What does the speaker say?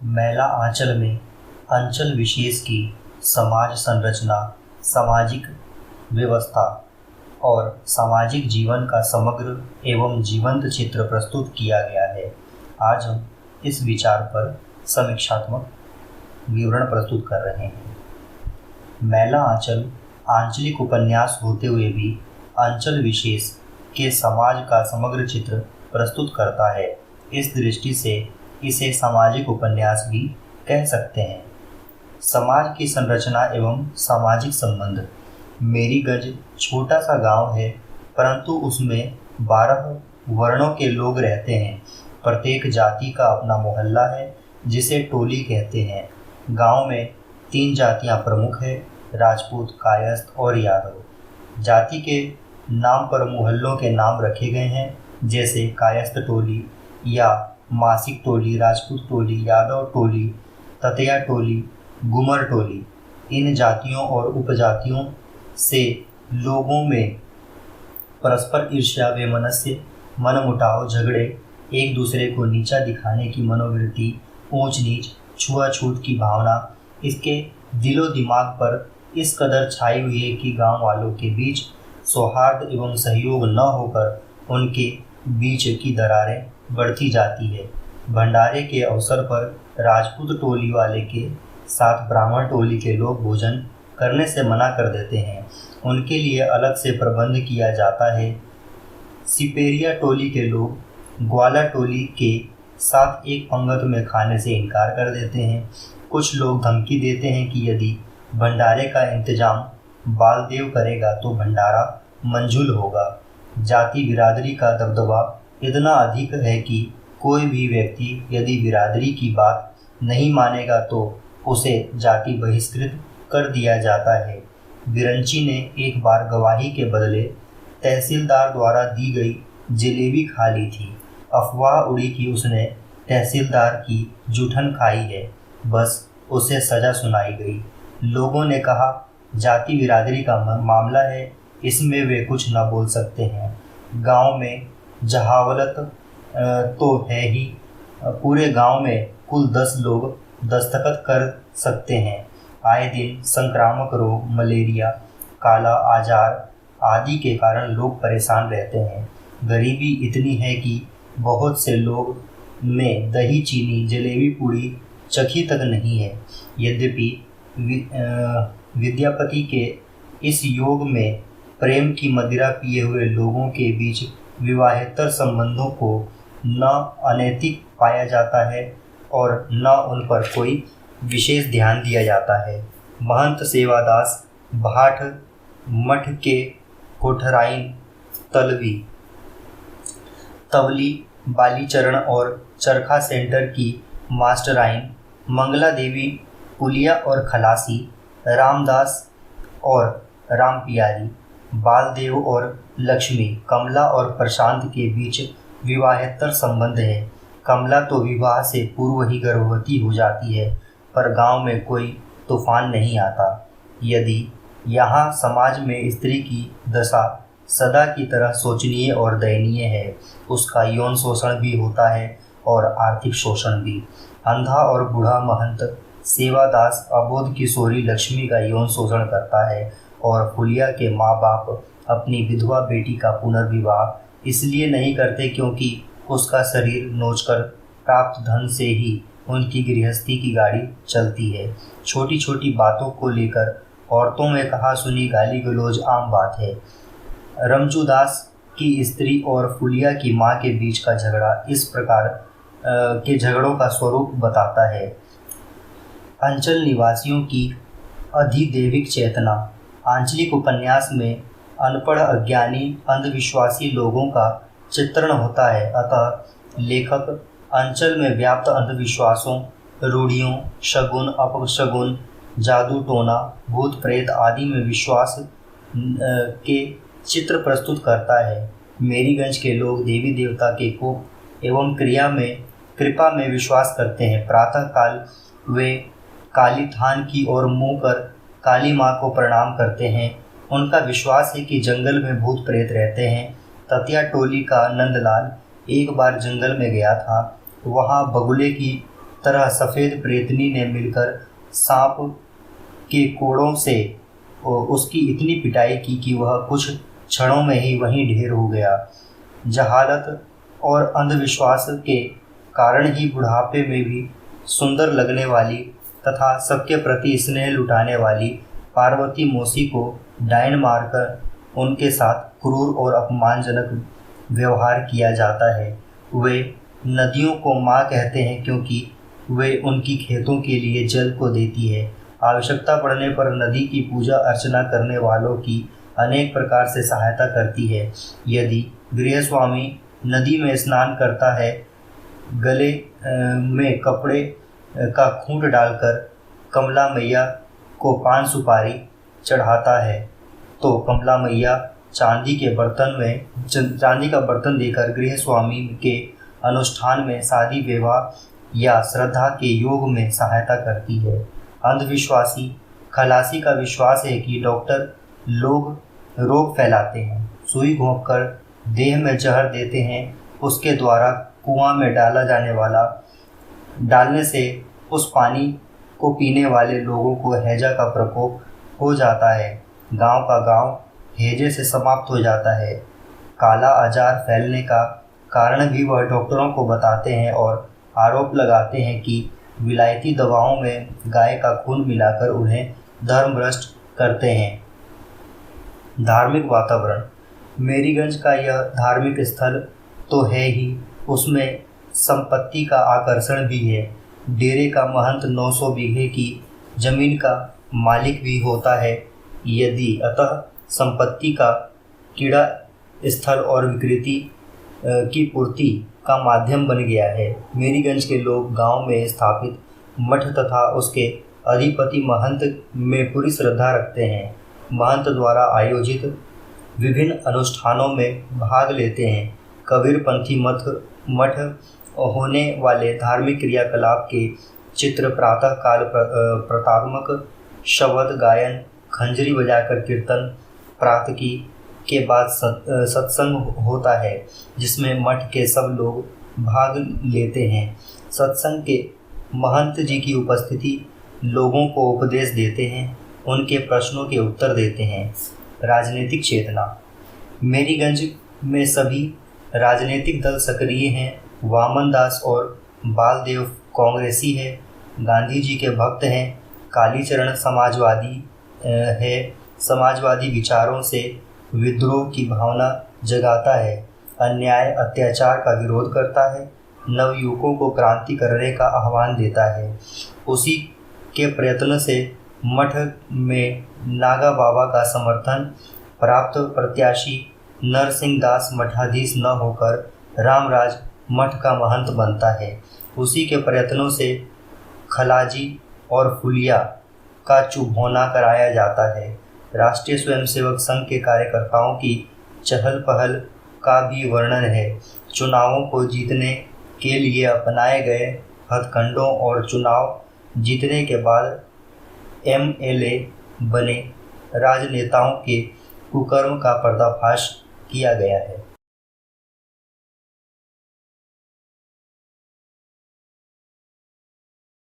मैला आंचल में अंचल विशेष की समाज संरचना, सामाजिक व्यवस्था और सामाजिक जीवन का समग्र एवं जीवंत चित्र प्रस्तुत किया गया है। आज हम इस विचार पर समीक्षात्मक विवरण प्रस्तुत कर रहे हैं। मैला आंचल आंचलिक उपन्यास होते हुए भी अंचल विशेष के समाज का समग्र चित्र प्रस्तुत करता है। इस दृष्टि से इसे सामाजिक उपन्यास भी कह सकते हैं। समाज की संरचना एवं सामाजिक संबंध। मेरीगंज छोटा सा गांव है, परंतु उसमें 12 वर्णों के लोग रहते हैं। प्रत्येक जाति का अपना मोहल्ला है, जिसे टोली कहते हैं। गांव में 3 जातियां प्रमुख है, राजपूत, कायस्थ और यादव। जाति के नाम पर मोहल्लों के नाम रखे गए हैं, जैसे कायस्थ टोली या मासिक टोली, राजपूत टोली, यादव टोली, ततैया टोली, गुमर टोली। इन जातियों और उपजातियों से लोगों में परस्पर ईर्ष्या, वैमनस्य, मनमुटाव, झगड़े, एक दूसरे को नीचा दिखाने की मनोवृत्ति, ऊंच नीच, छुआछूत की भावना इसके दिलो दिमाग पर इस कदर छाई हुई है कि गांव वालों के बीच सौहार्द एवं सहयोग न होकर उनके बीच की दरारें बढ़ती जाती है। भंडारे के अवसर पर राजपूत टोली वाले के साथ ब्राह्मण टोली के लोग भोजन करने से मना कर देते हैं। उनके लिए अलग से प्रबंध किया जाता है। सिपेरिया टोली के लोग ग्वाला टोली के साथ एक पंगत में खाने से इनकार कर देते हैं। कुछ लोग धमकी देते हैं कि यदि भंडारे का इंतजाम बालदेव करेगा तो भंडारा मंजूर होगा। जाति बिरादरी का दबदबा इतना अधिक है कि कोई भी व्यक्ति यदि बिरादरी की बात नहीं मानेगा तो उसे जाति बहिष्कृत कर दिया जाता है। बिरंची ने एक बार गवाही के बदले तहसीलदार द्वारा दी गई जलेबी खा ली थी। अफवाह उड़ी कि उसने तहसीलदार की जूठन खाई है, बस उसे सजा सुनाई गई। लोगों ने कहा, जाति बिरादरी का मामला है, इसमें वे कुछ न बोल सकते हैं। गांव में जहावलत तो है ही, पूरे गांव में कुल 10 लोग दस्तखत कर सकते हैं। आए दिन संक्रामक रोग, मलेरिया, काला आजार आदि के कारण लोग परेशान रहते हैं। गरीबी इतनी है कि बहुत से लोग में दही, चीनी, जलेबी, पूड़ी चखी तक नहीं है। यद्यपि विद्यापति के इस योग में प्रेम की मदिरा पिए हुए लोगों के बीच विवाहेतर संबंधों को न अनैतिक पाया जाता है और न उन पर कोई विशेष ध्यान दिया जाता है। महंत सेवादास भाट मठ के कोठराइन, तवली, बालीचरण और चरखा सेंटर की मास्टराइन, मंगला देवी, पुलिया और खलासी, रामदास और रामपियारी, बालदेव और लक्ष्मी, कमला और प्रशांत के बीच विवाहेतर संबंध है। कमला तो विवाह से पूर्व ही गर्भवती हो जाती है, पर गांव में कोई तूफान नहीं आता। यदि यहाँ समाज में स्त्री की दशा सदा की तरह शोचनीय और दयनीय है, उसका यौन शोषण भी होता है और आर्थिक शोषण भी। अंधा और बूढ़ा महंत सेवादास अबोध किशोरी लक्ष्मी का यौन शोषण करता है और फुलिया के माँ बाप अपनी विधवा बेटी का पुनर्विवाह इसलिए नहीं करते क्योंकि उसका शरीर नोचकर प्राप्त धन से ही उनकी गृहस्थी की गाड़ी चलती है। छोटी छोटी बातों को लेकर औरतों में कहा सुनी गाली गलौज आम बात है। रमचूदास की स्त्री और फुलिया की माँ के बीच का झगड़ा इस प्रकार के झगड़ों का स्वरूप बताता है। अंचल निवासियों की अधिदैविक चेतना। आंचलिक उपन्यास में अनपढ़, अज्ञानी, अंधविश्वासी लोगों का चित्रण होता है। अतः लेखक अंचल में व्याप्त अंधविश्वासों, रूढ़ियों, शगुन, अपशगुन, जादू टोना, भूत प्रेत आदि में विश्वास के चित्र प्रस्तुत करता है। मेरीगंज के लोग देवी देवता के कोप एवं कृपा में विश्वास करते हैं। प्रातः काल वे काली थान की ओर मुँह कर काली माँ को प्रणाम करते हैं। उनका विश्वास है कि जंगल में भूत प्रेत रहते हैं। ततैया टोली का नंदलाल एक बार जंगल में गया था। वहाँ बगुले की तरह सफ़ेद प्रेतनी ने मिलकर सांप के कोड़ों से उसकी इतनी पिटाई की कि वह कुछ क्षणों में ही वहीं ढेर हो गया। जहालत और अंधविश्वास के कारण ही बुढ़ापे में भी सुंदर लगने वाली तथा सबके प्रति स्नेह लुटाने वाली पार्वती मौसी को डायन मारकर उनके साथ क्रूर और अपमानजनक व्यवहार किया जाता है। वे नदियों को माँ कहते हैं क्योंकि वे उनकी खेतों के लिए जल को देती है। आवश्यकता पड़ने पर नदी की पूजा अर्चना करने वालों की अनेक प्रकार से सहायता करती है। यदि गृहस्वामी नदी में स्नान करता है, गले में कपड़े का खूंट डालकर कमला मैया को पान सुपारी चढ़ाता है, तो कमला मैया चांदी का बर्तन देकर गृहस्वामी के अनुष्ठान में, शादी विवाह या श्रद्धा के योग में सहायता करती है। अंधविश्वासी खलासी का विश्वास है कि डॉक्टर लोग रोग फैलाते हैं, सुई घोंपकर देह में जहर देते हैं, उसके द्वारा कुआं में डालने से उस पानी को पीने वाले लोगों को हैजा का प्रकोप हो जाता है, गांव का गांव हैजे से समाप्त हो जाता है। काला आजार फैलने का कारण भी वह डॉक्टरों को बताते हैं और आरोप लगाते हैं कि विलायती दवाओं में गाय का खून मिलाकर उन्हें धर्मभ्रष्ट करते हैं। धार्मिक वातावरण। मेरीगंज का यह धार्मिक स्थल तो है ही, उसमें संपत्ति का आकर्षण भी है। डेरे का महंत 900 बीघे की जमीन का मालिक भी होता है। यदि अतः संपत्ति का कीड़ा स्थल और विकृति की पूर्ति का माध्यम बन गया है। मेरीगंज के लोग गांव में स्थापित मठ तथा उसके अधिपति महंत में पूरी श्रद्धा रखते हैं। महंत द्वारा आयोजित विभिन्न अनुष्ठानों में भाग लेते हैं। कबीरपंथी मठ होने वाले धार्मिक क्रियाकलाप के चित्र प्रातः काल प्रतात्मक शब्द गायन, खंजरी बजाकर कीर्तन, प्रातकी के बाद सत्संग होता है जिसमें मठ के सब लोग भाग लेते हैं। सत्संग के महंत जी की उपस्थिति लोगों को उपदेश देते हैं, उनके प्रश्नों के उत्तर देते हैं। राजनीतिक चेतना। मेरीगंज में सभी राजनीतिक दल सक्रिय हैं। वामन दास और बालदेव कांग्रेसी है, गांधी जी के भक्त हैं। कालीचरण समाजवादी है, समाजवादी विचारों से विद्रोह की भावना जगाता है, अन्याय अत्याचार का विरोध करता है, नवयुवकों को क्रांति करने का आह्वान देता है। उसी के प्रयत्न से मठ में नागा बाबा का समर्थन प्राप्त प्रत्याशी नरसिंह दास मठाधीश न होकर रामराज मठ का महंत बनता है। उसी के प्रयत्नों से खलाजी और फुलिया का चुभोना कराया जाता है। राष्ट्रीय स्वयंसेवक संघ के कार्यकर्ताओं की चहल पहल का भी वर्णन है। चुनावों को जीतने के लिए अपनाए गए हथकंडों और चुनाव जीतने के बाद MLA बने राजनेताओं के कुकर्म का पर्दाफाश किया गया है।